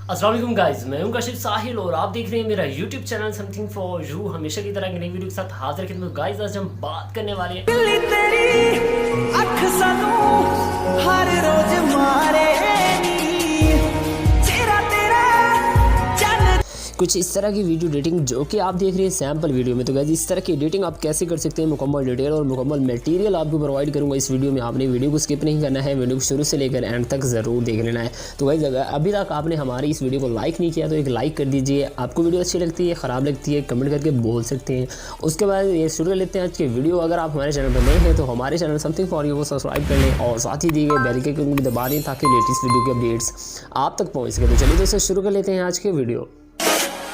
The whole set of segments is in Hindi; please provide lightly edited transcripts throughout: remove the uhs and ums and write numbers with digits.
अस्सलाम वालेकुम गाइस, मैं हूं कशिफ साहिल और आप देख रहे हैं मेरा YouTube channel something for you. हमेशा की तरह एक नई वीडियो के साथ हाजिर खिदमत गाइस। आज हम बात करने वाले हैं तेरी अख सानू हर रोज मारे चेहरा तेरा चल कुछ इस तरह की वीडियो एडिटिंग जो कि आप देख रहे हैं सैम्पल वीडियो में। तो गाइस इस तरह की एडिटिंग आप कैसे कर सकते हैं, मुकम्मल डिटेल और मुकम्मल मटेरियल आपको प्रोवाइड करूंगा इस वीडियो में। आपने वीडियो को स्किप नहीं करना है, वीडियो को शुरू से लेकर एंड तक ज़रूर देख लेना है। तो गाइस अगर अभी तक आपने हमारी इस वीडियो को लाइक नहीं किया तो एक लाइक कर दीजिए। आपको वीडियो अच्छी लगती है, ख़राब लगती है, कमेंट करके बोल सकते हैं। उसके बाद ये शुरू कर लेते हैं आज के वीडियो। अगर आप हमारे चैनल पर नए हैं तो हमारे चैनल समथिंग फॉर यू को सब्सक्राइब कर लें और साथ ही दिए गए बेल के आइकन को दबा दें ताकि लेटेस्ट वीडियो की अपडेट्स आप तक पहुँच सके। तो चलिए दोस्तों शुरू कर लेते हैं आज के वीडियो।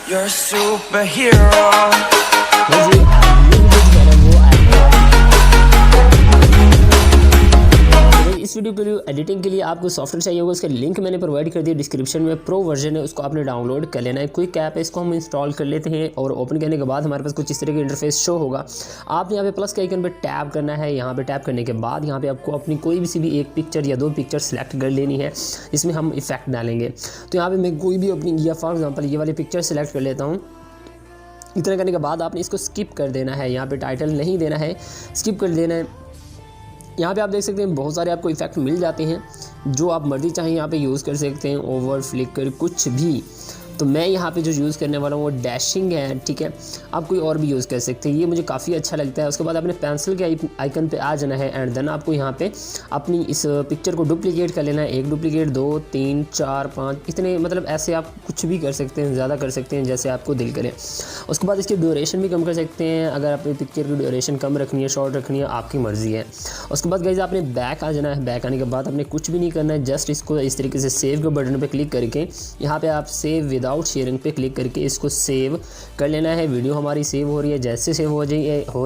You're a superhero इस वीडियो के लिए एडिटिंग के लिए आपको सॉफ्टवेयर चाहिए होगा, उसका लिंक मैंने प्रोवाइड कर दिया डिस्क्रिप्शन में। प्रो वर्जन है, उसको आपने डाउनलोड कर लेना है। क्विक ऐप है, इसको हम इंस्टॉल कर लेते हैं और ओपन करने के बाद हमारे पास कुछ इस तरह का इंटरफेस शो होगा। आपने यहाँ पे प्लस के आइकन पे टैप करना है। यहाँ पे टैप करने के बाद यहाँ पे आपको अपनी कोई भी एक पिक्चर या दो पिक्चर सेलेक्ट कर लेनी है, इसमें हम इफेक्ट डालेंगे। तो यहाँ पर मैं कोई भी अपनी फॉर एग्जाम्पल ये वाली पिक्चर सेलेक्ट कर लेता हूँ। इतना करने के बाद आपने इसको स्किप कर देना है, यहाँ पे टाइटल नहीं देना है, स्किप कर देना है। यहाँ पे आप देख सकते हैं बहुत सारे आपको इफेक्ट मिल जाते हैं, जो आप मर्जी चाहें यहाँ पे यूज़ कर सकते हैं। ओवर, फ्लिकर, कुछ भी। तो मैं यहाँ पे जो यूज़ करने वाला हूँ वो डैशिंग है, ठीक है। आप कोई और भी यूज़ कर सकते हैं, ये मुझे काफ़ी अच्छा लगता है। उसके बाद आपने पेंसिल के आइकन पे आ जाना है एंड देन आपको यहाँ पे अपनी इस पिक्चर को डुप्लीकेट कर लेना है। एक डुप्लीकेट, 2, 3, 4, 5 इतने, मतलब ऐसे आप कुछ भी कर सकते हैं, ज़्यादा कर सकते हैं जैसे आपको दिल करे। उसके बाद इसकी ड्यूरेशन भी कम कर सकते हैं। अगर अपनी पिक्चर की ड्यूरेशन कम रखनी है, शॉर्ट रखनी है, आपकी मर्ज़ी है। उसके बाद गाइस आपने बैक आ जाना है। बैक आने के बाद आपने कुछ भी नहीं करना है, जस्ट इसको इस तरीके से सेव के बटन पर क्लिक करके यहाँ पर आप सेव विदाउट शेयरिंग पे क्लिक करके इसको सेव कर लेना है। वीडियो हमारी सेव हो रही है, जैसे सेव हो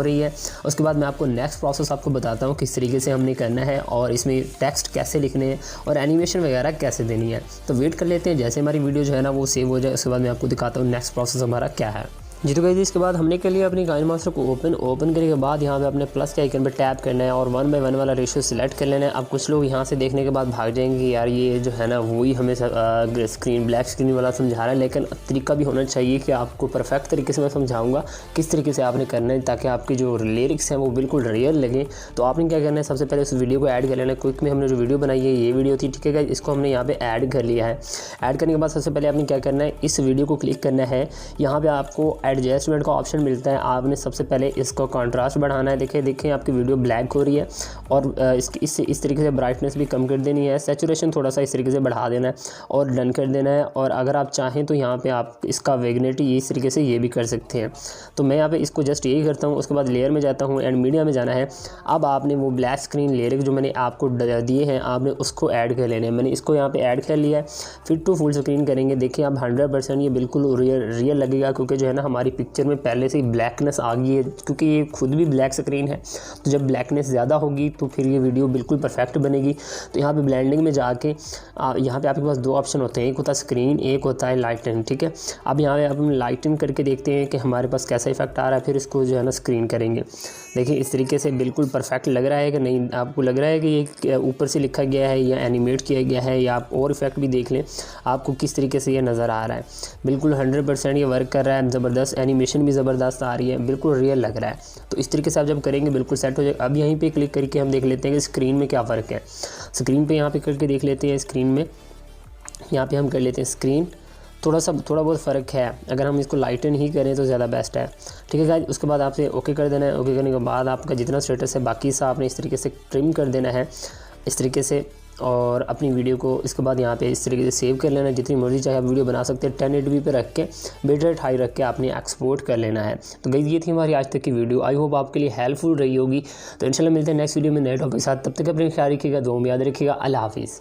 रही है उसके बाद मैं आपको नेक्स्ट प्रोसेस आपको बताता हूँ किस तरीके से हमने करना है और इसमें टेक्स्ट कैसे लिखने हैं और एनिमेशन वगैरह कैसे देनी है। तो वेट कर लेते हैं जैसे हमारी वीडियो जो है ना वो सेव हो जाए, उसके बाद मैं आपको दिखाता हूँ नेक्स्ट प्रोसेस हमारा क्या है। जी तो गाइस इसके बाद हमने कर लिया अपनी काइनमास्टर को ओपन करने के बाद यहाँ पे अपने प्लस के आइकन पर टैप करना है और 1:1 वाला रेशियो सिलेक्ट कर लेना है। अब कुछ लोग यहाँ से देखने के बाद भाग जाएंगे यार ये जो है ना वही हमें स्क्रीन ब्लैक स्क्रीन वाला समझा रहा है, लेकिन तरीका भी होना चाहिए कि आपको परफेक्ट तरीके से मैं समझाऊंगा किस तरीके से आपने करना है ताकि आपकी जो लिरिक्स हैं वो बिल्कुल रियल लगे। तो आपने क्या करना है, सबसे पहले उस वीडियो को ऐड कर लेना है। क्विक में हमने जो वीडियो बनाई है ये वीडियो थी, ठीक है। इसको हमने यहाँ पर ऐड कर लिया है। ऐड करने के बाद सबसे पहले आपने क्या करना है, इस वीडियो को क्लिक करना है। यहाँ पर आपको एडजस्टमेंट का ऑप्शन मिलता है। आपने सबसे पहले इसको कंट्रास्ट बढ़ाना है। देखें आपकी वीडियो ब्लैक हो रही है और इस तरीके से ब्राइटनेस भी कम कर देनी है। सैचुरेशन थोड़ा सा इस तरीके से बढ़ा देना है और डन कर देना है। और अगर आप चाहें तो यहाँ पे आप इसका वेगनेटी इस तरीके से ये भी कर सकते हैं। तो मैं यहाँ पे इसको जस्ट यही करता हूँ। उसके बाद लेयर में जाता हूँ एंड मीडिया में जाना है। अब आपने वो ब्लैक स्क्रीन लेयर जो मैंने आपको दिए हैं आपने उसको ऐड कर लेना है। मैंने इसको यहाँ पे ऐड कर लिया है। फिट टू फुल स्क्रीन करेंगे। देखिए आप 100% ये बिल्कुल रियल लगेगा, क्योंकि जो है ना हमारी पिक्चर में पहले से ही ब्लैकनेस आ गई है, क्योंकि ये खुद भी ब्लैक स्क्रीन है। तो जब ब्लैकनेस ज़्यादा होगी तो फिर ये वीडियो बिल्कुल परफेक्ट बनेगी। तो यहाँ पे ब्लेंडिंग में जाके यहाँ पे आपके पास दो ऑप्शन होते हैं, एक होता है स्क्रीन, एक होता है लाइटन, ठीक है। अब यहाँ पे आप लाइटन करके देखते हैं कि हमारे पास कैसा इफेक्ट आ रहा है, फिर इसको जो है ना स्क्रीन करेंगे। देखिए इस तरीके से बिल्कुल परफेक्ट लग रहा है कि नहीं, आपको लग रहा है कि ये ऊपर से लिखा गया है या एनिमेट किया गया है, या आप और इफेक्ट भी देख लें आपको किस तरीके से ये नज़र आ रहा है। बिल्कुल 100% ये वर्क कर रहा है, ज़बरदस्त एनिमेशन भी ज़बरदस्त आ रही है, बिल्कुल रियल लग रहा है। तो इस तरीके से आप जब करेंगे बिल्कुल सेट हो जाएगा। अब यहीं पे क्लिक करके हम देख लेते हैं कि स्क्रीन में क्या फ़र्क है। स्क्रीन पे यहाँ पे करके देख लेते हैं। स्क्रीन में यहाँ पे हम कर लेते हैं स्क्रीन, थोड़ा बहुत फ़र्क है। अगर हम इसको लाइटन ही करें तो ज़्यादा बेस्ट है, ठीक है गाइस। उसके बाद आपसे ओके कर देना है। ओके करने के बाद आपका जितना स्टेटस है बाकी सा आपने इस तरीके से ट्रिम कर देना है इस तरीके से, और अपनी वीडियो को इसके बाद यहाँ पे इस तरीके से सेव कर लेना है। जितनी मर्जी चाहे आप वीडियो बना सकते हैं। 1080p पे रख के बिट रेट हाई रख के आपने एक्सपोर्ट कर लेना है। तो गाइस ये थी हमारी आज तक की वीडियो। आई होप आपके लिए हेल्पफुल रही होगी। तो इंशाल्लाह मिलते हैं नेक्स्ट वीडियो में नए टॉपिक के साथ। तब तक अपने ख्याल रखिएगा, दुआ में याद रखिएगा। अल्लाह हाफिज़।